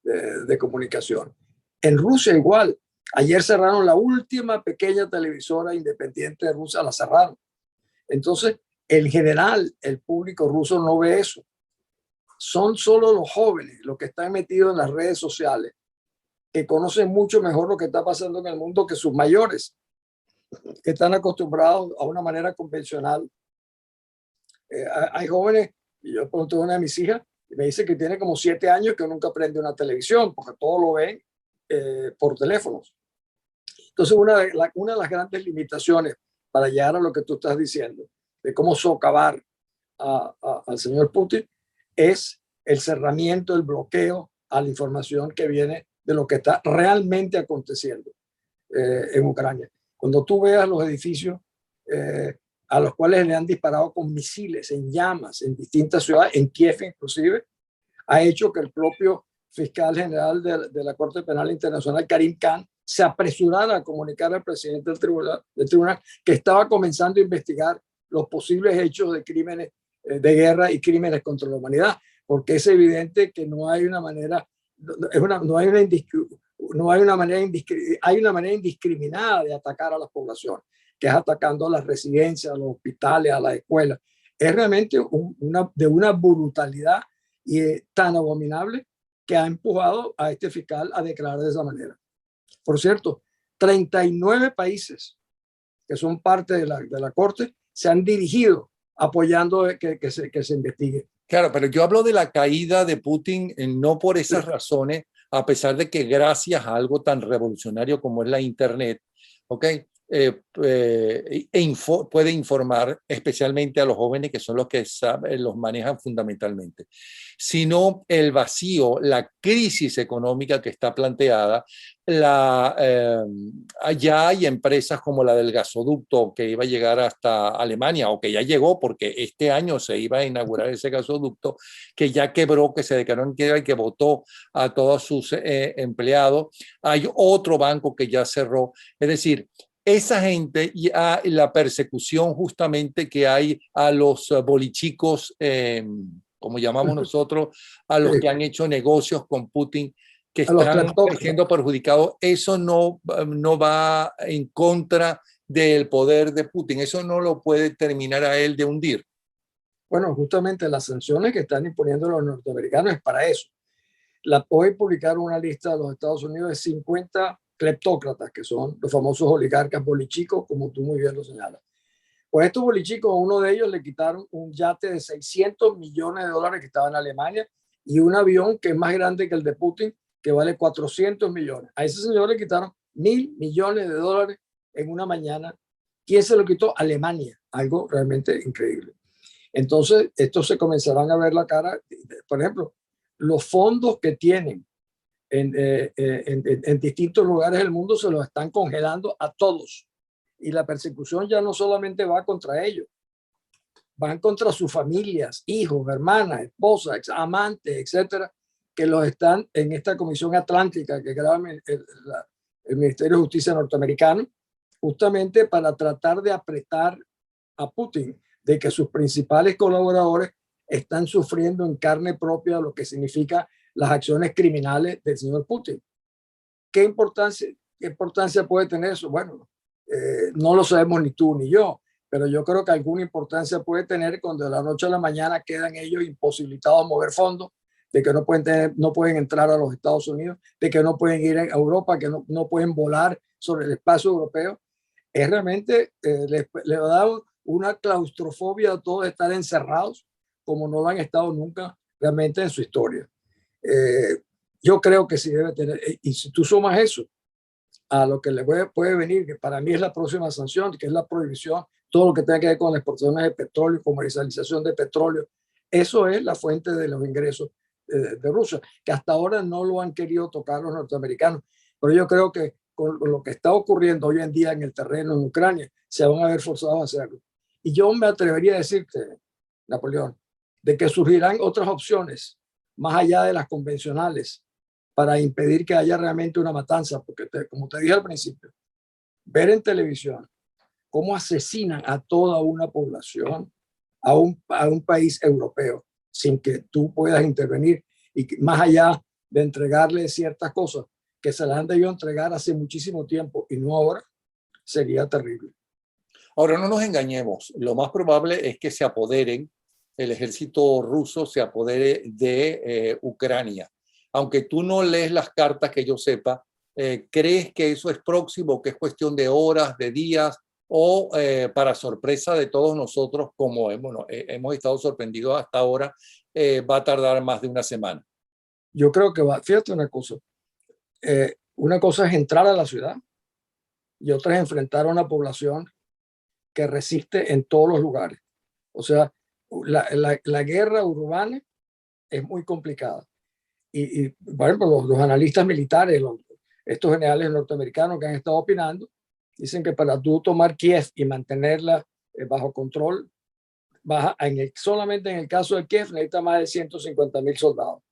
de comunicación. En Rusia igual. Ayer cerraron la última pequeña televisora independiente de Rusia, la cerraron. Entonces, en general, el público ruso no ve eso. Son solo los jóvenes los que están metidos en las redes sociales, que conocen mucho mejor lo que está pasando en el mundo que sus mayores, que están acostumbrados a una manera convencional. Hay jóvenes, y yo pregunto a una de mis hijas, y me dice que tiene como 7 años que nunca prende una televisión, porque todo lo ven por teléfonos. Entonces, una de las grandes limitaciones para llegar a lo que tú estás diciendo, de cómo socavar al señor Putin, es el cerramiento, el bloqueo a la información que viene de lo que está realmente aconteciendo en Ucrania. Cuando tú veas los edificios a los cuales le han disparado con misiles en llamas en distintas ciudades, en Kiev inclusive, ha hecho que el propio fiscal general de la Corte Penal Internacional, Karim Khan, se apresurara a comunicar al presidente del tribunal que estaba comenzando a investigar los posibles hechos de crímenes de guerra y crímenes contra la humanidad, porque es evidente que no hay una manera, hay una manera indiscriminada de atacar a la población, que es atacando a las residencias, a los hospitales, a las escuelas. Es realmente de una brutalidad y tan abominable que ha empujado a este fiscal a declarar de esa manera. Por cierto, 39 países que son parte de la Corte se han dirigido apoyando que se investigue. Claro, pero yo hablo de la caída de Putin no por esas razones, a pesar de que gracias a algo tan revolucionario como es la Internet, ¿okay? Puede informar especialmente a los jóvenes, que son los que los manejan fundamentalmente, sino el vacío, la crisis económica que está planteada. Allá hay empresas como la del gasoducto que iba a llegar hasta Alemania, o que ya llegó porque este año se iba a inaugurar ese gasoducto, que ya quebró, que se declaró en quiebra y que votó a todos sus empleados. Hay otro banco que ya cerró. Es decir, esa gente y a la persecución justamente que hay a los bolichicos, como llamamos nosotros, a los que han hecho negocios con Putin, que están siendo perjudicados, eso no va en contra del poder de Putin, eso no lo puede terminar a él de hundir. Bueno, justamente las sanciones que están imponiendo los norteamericanos es para eso. Hoy publicaron una lista de los Estados Unidos de 50 cleptócratas, que son los famosos oligarcas bolichicos, como tú muy bien lo señalas. Pues estos bolichicos, a uno de ellos le quitaron un yate de 600 millones de dólares que estaba en Alemania y un avión que es más grande que el de Putin, que vale 400 millones. A ese señor le quitaron 1.000 millones de dólares en una mañana. ¿Quién se lo quitó? Alemania. Algo realmente increíble. Entonces, estos se comenzarán a ver la cara. Por ejemplo, los fondos que tienen en distintos lugares del mundo se los están congelando a todos. Y la persecución ya no solamente va contra ellos, van contra sus familias, hijos, hermanas, esposas, amantes, etcétera, que los están en esta Comisión Atlántica que graba el Ministerio de Justicia norteamericano, justamente para tratar de apretar a Putin, de que sus principales colaboradores están sufriendo en carne propia lo que significa las acciones criminales del señor Putin. ¿Qué importancia puede tener eso? Bueno, no lo sabemos ni tú ni yo, pero yo creo que alguna importancia puede tener cuando de la noche a la mañana quedan ellos imposibilitados a mover fondos, de que no pueden entrar a los Estados Unidos, de que no pueden ir a Europa, que no pueden volar sobre el espacio europeo. Es realmente, le da una claustrofobia a todos estar encerrados como no lo han estado nunca realmente en su historia. Yo creo que sí debe tener, y si tú sumas eso a lo que le puede venir, que para mí es la próxima sanción, que es la prohibición, todo lo que tenga que ver con las exportaciones de petróleo, comercialización de petróleo, eso es la fuente de los ingresos de Rusia, que hasta ahora no lo han querido tocar los norteamericanos. Pero yo creo que con lo que está ocurriendo hoy en día en el terreno en Ucrania, se van a ver forzados a hacerlo. Y yo me atrevería a decirte, Napoleón, de que surgirán otras opciones más allá de las convencionales para impedir que haya realmente una matanza, porque como te dije al principio, ver en televisión cómo asesinan a toda una población, a un país europeo, sin que tú puedas intervenir, y que, más allá de entregarle ciertas cosas que se las han debido entregar hace muchísimo tiempo y no ahora, sería terrible. Ahora, no nos engañemos, lo más probable es que se apoderen, el ejército ruso se apodere de Ucrania. Aunque tú no lees las cartas que yo sepa, ¿crees que eso es próximo, que es cuestión de horas, de días, o para sorpresa de todos nosotros, como hemos estado sorprendidos hasta ahora, va a tardar más de una semana? Yo creo que fíjate una cosa es entrar a la ciudad y otra es enfrentar a una población que resiste en todos los lugares. O sea, la guerra urbana es muy complicada. Y por ejemplo, los analistas militares, estos generales norteamericanos que han estado opinando, dicen que para tú tomar Kiev y mantenerla bajo control, solamente en el caso de Kiev necesita más de 150,000 soldados,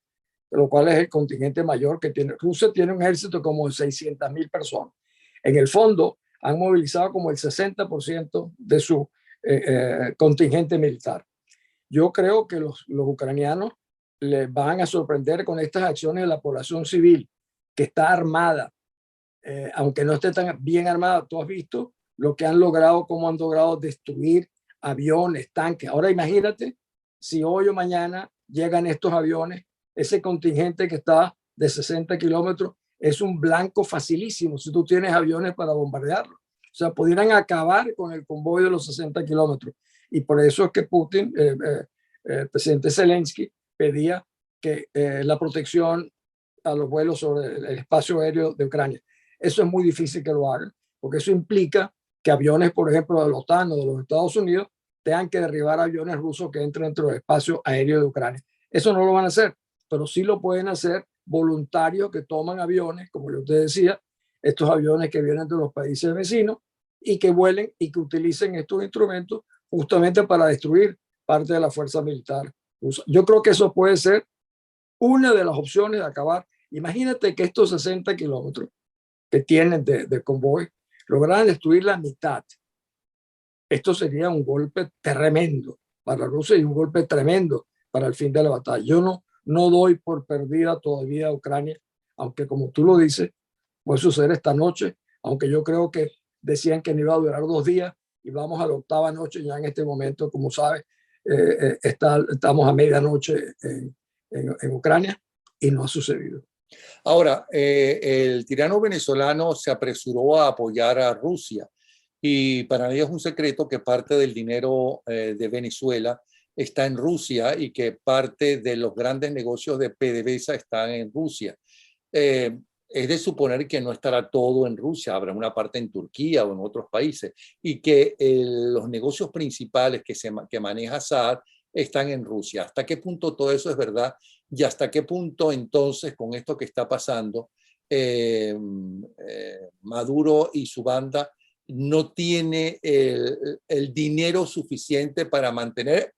lo cual es el contingente mayor que tiene. Rusia tiene un ejército como de 600,000 personas. En el fondo, han movilizado como el 60% de su contingente militar. Yo creo que los ucranianos les van a sorprender con estas acciones de la población civil que está armada, aunque no esté tan bien armada. Tú has visto lo que han logrado, cómo han logrado destruir aviones, tanques. Ahora imagínate si hoy o mañana llegan estos aviones, ese contingente que está de 60 kilómetros es un blanco facilísimo si tú tienes aviones para bombardearlo. O sea, pudieran acabar con el convoy de los 60 kilómetros. Y por eso es que Putin, el presidente Zelensky, pedía que la protección a los vuelos sobre el espacio aéreo de Ucrania. Eso es muy difícil que lo hagan, porque eso implica que aviones, por ejemplo, de la OTAN o de los Estados Unidos, tengan que derribar aviones rusos que entren dentro del espacio aéreo de Ucrania. Eso no lo van a hacer, pero sí lo pueden hacer voluntarios que toman aviones, como yo te decía, estos aviones que vienen de los países vecinos y que vuelen y que utilicen estos instrumentos justamente para destruir parte de la fuerza militar rusa. Yo creo que eso puede ser una de las opciones de acabar. Imagínate que estos 60 kilómetros que tienen de convoy lograran destruir la mitad. Esto sería un golpe tremendo para Rusia y un golpe tremendo para el fin de la batalla. Yo no doy por perdida todavía a Ucrania, aunque como tú lo dices, puede suceder esta noche, aunque yo creo que decían que no iba a durar 2 días y vamos a la 8ª noche ya en este momento, como sabes, estamos a medianoche en Ucrania y no ha sucedido. Ahora, el tirano venezolano se apresuró a apoyar a Rusia y para mí es un secreto que parte del dinero de Venezuela está en Rusia y que parte de los grandes negocios de PDVSA están en Rusia. Es de suponer que no estará todo en Rusia, habrá una parte en Turquía o en otros países, y que los negocios principales que maneja Saad están en Rusia. ¿Hasta qué punto todo eso es verdad? Y hasta qué punto entonces con esto que está pasando, Maduro y su banda no tiene el dinero suficiente para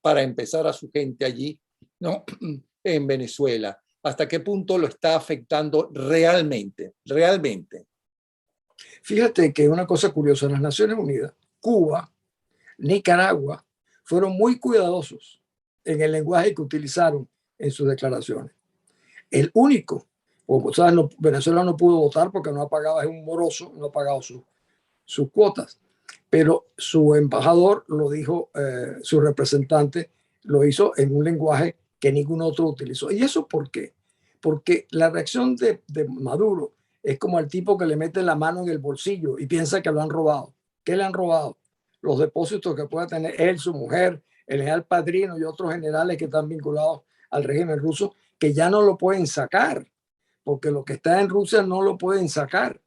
para empezar a su gente allí, ¿no? En Venezuela. ¿Hasta qué punto lo está afectando realmente? Realmente. Fíjate que una cosa curiosa, en las Naciones Unidas, Cuba, Nicaragua, fueron muy cuidadosos en el lenguaje que utilizaron en sus declaraciones. El único, como sabes, Venezuela no pudo votar porque no ha pagado, es un moroso, no ha pagado sus cuotas, pero su embajador lo dijo, su representante lo hizo en un lenguaje que ningún otro utilizó. ¿Y eso por qué? Porque la reacción de Maduro es como el tipo que le mete la mano en el bolsillo y piensa que lo han robado. ¿Qué le han robado? Los depósitos que pueda tener él, su mujer, el general Padrino y otros generales que están vinculados al régimen ruso, que ya no lo pueden sacar, porque lo que está en Rusia no lo pueden sacar.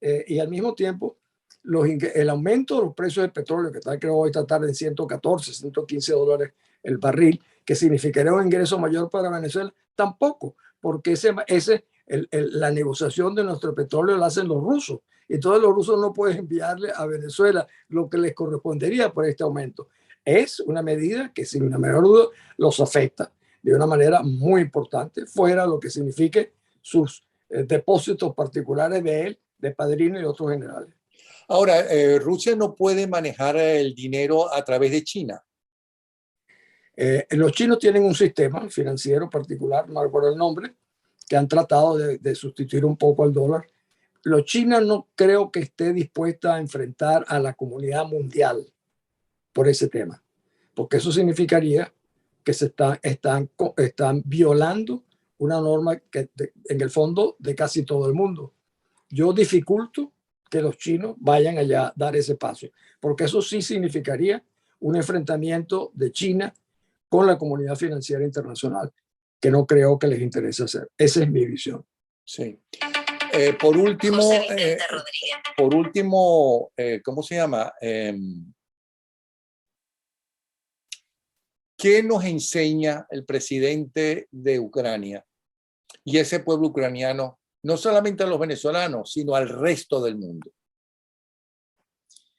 Y al mismo tiempo, el aumento de los precios del petróleo, que está creo hoy esta tarde en 114, 115 dólares el barril, que significaría un ingreso mayor para Venezuela, tampoco, porque la negociación de nuestro petróleo la hacen los rusos, y todos los rusos no pueden enviarle a Venezuela lo que les correspondería por este aumento. Es una medida que sin una menor duda los afecta de una manera muy importante, fuera lo que signifique sus depósitos particulares de él, de Padrino y otros generales. Ahora, Rusia no puede manejar el dinero a través de China. Los chinos tienen un sistema financiero particular, no recuerdo el nombre, que han tratado de sustituir un poco al dólar. Los chinos no creo que esté dispuesta a enfrentar a la comunidad mundial por ese tema, porque eso significaría que están violando una norma que en el fondo de casi todo el mundo. Yo dificulto que los chinos vayan allá a dar ese paso, porque eso sí significaría un enfrentamiento de China con la comunidad financiera internacional, que no creo que les interese hacer. Esa es mi visión. Sí. Por último, ¿cómo se llama? ¿Qué nos enseña el presidente de Ucrania y ese pueblo ucraniano, no solamente a los venezolanos, sino al resto del mundo?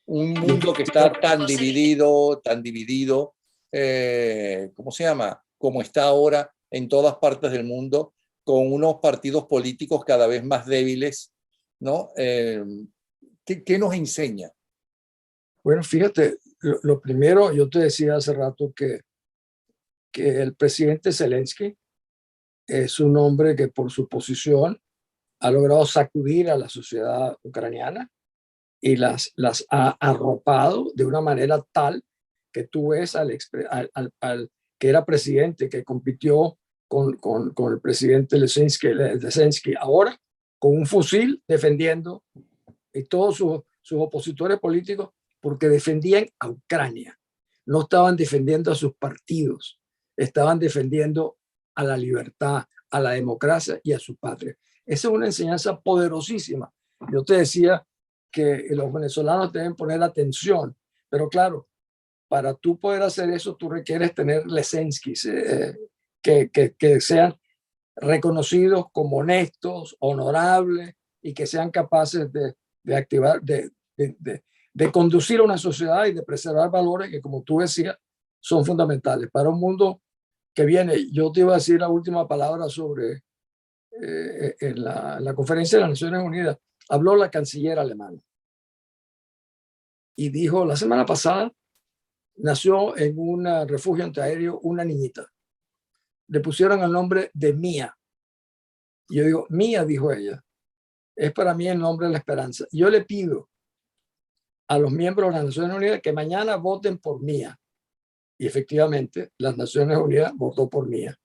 Un mundo que está tan dividido, ¿cómo se llama? Como está ahora en todas partes del mundo, con unos partidos políticos cada vez más débiles, ¿no? ¿Qué nos enseña? Bueno, fíjate, lo primero, yo te decía hace rato que el presidente Zelensky es un hombre que por su posición ha logrado sacudir a la sociedad ucraniana y las ha arropado de una manera tal que tú ves al que era presidente, que compitió con el presidente Zelensky ahora, con un fusil defendiendo, y todos sus opositores políticos, porque defendían a Ucrania. No estaban defendiendo a sus partidos, estaban defendiendo a la libertad, a la democracia y a su patria. Esa es una enseñanza poderosísima. Yo te decía que los venezolanos deben poner atención, pero claro, para tú poder hacer eso, tú requieres tener Lesenskis que sean reconocidos como honestos, honorables y que sean capaces de activar, de conducir a una sociedad y de preservar valores que, como tú decías, son fundamentales para un mundo que viene. Yo te iba a decir la última palabra sobre en la conferencia de las Naciones Unidas. Habló la canciller alemana y dijo, la semana pasada nació en un refugio antiaéreo una niñita. Le pusieron el nombre de Mía. Y yo digo, Mía, dijo ella, es para mí el nombre de la esperanza. Yo le pido a los miembros de las Naciones Unidas que mañana voten por Mía Y efectivamente, las Naciones Unidas votó por Mía.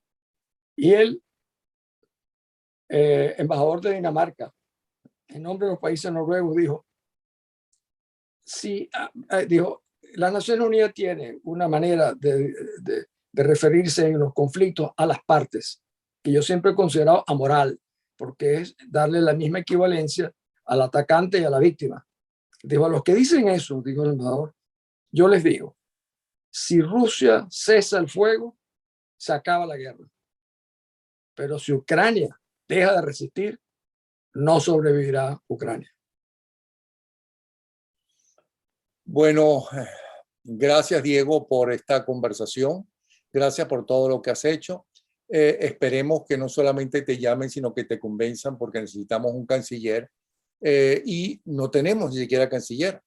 Y el embajador de Dinamarca, en nombre de los países noruegos, dijo, dijo, las Naciones Unidas tienen una manera de referirse en los conflictos a las partes, que yo siempre he considerado amoral, porque es darle la misma equivalencia al atacante y a la víctima. Digo, a los que dicen eso, dijo el embajador, yo les digo, si Rusia cesa el fuego, se acaba la guerra. Pero si Ucrania deja de resistir, no sobrevivirá Ucrania. Bueno, gracias Diego por esta conversación. Gracias por todo lo que has hecho. Esperemos que no solamente te llamen, sino que te convenzan, porque necesitamos un canciller y no tenemos ni siquiera canciller,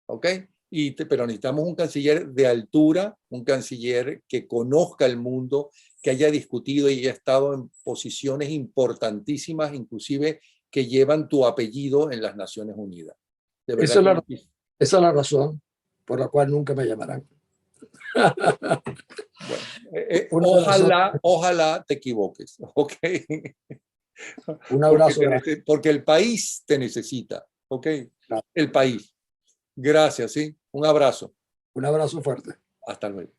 ¿ok? Pero necesitamos un canciller de altura, un canciller que conozca el mundo, que haya discutido y haya estado en posiciones importantísimas, inclusive que llevan tu apellido en las Naciones Unidas. De verdad esa es la razón por la cual nunca me llamarán. Bueno, ojalá te equivoques, ¿ok? Un abrazo. Porque el país te necesita, ¿ok? Claro. El país. Gracias, ¿sí? Un abrazo. Un abrazo fuerte. Hasta luego.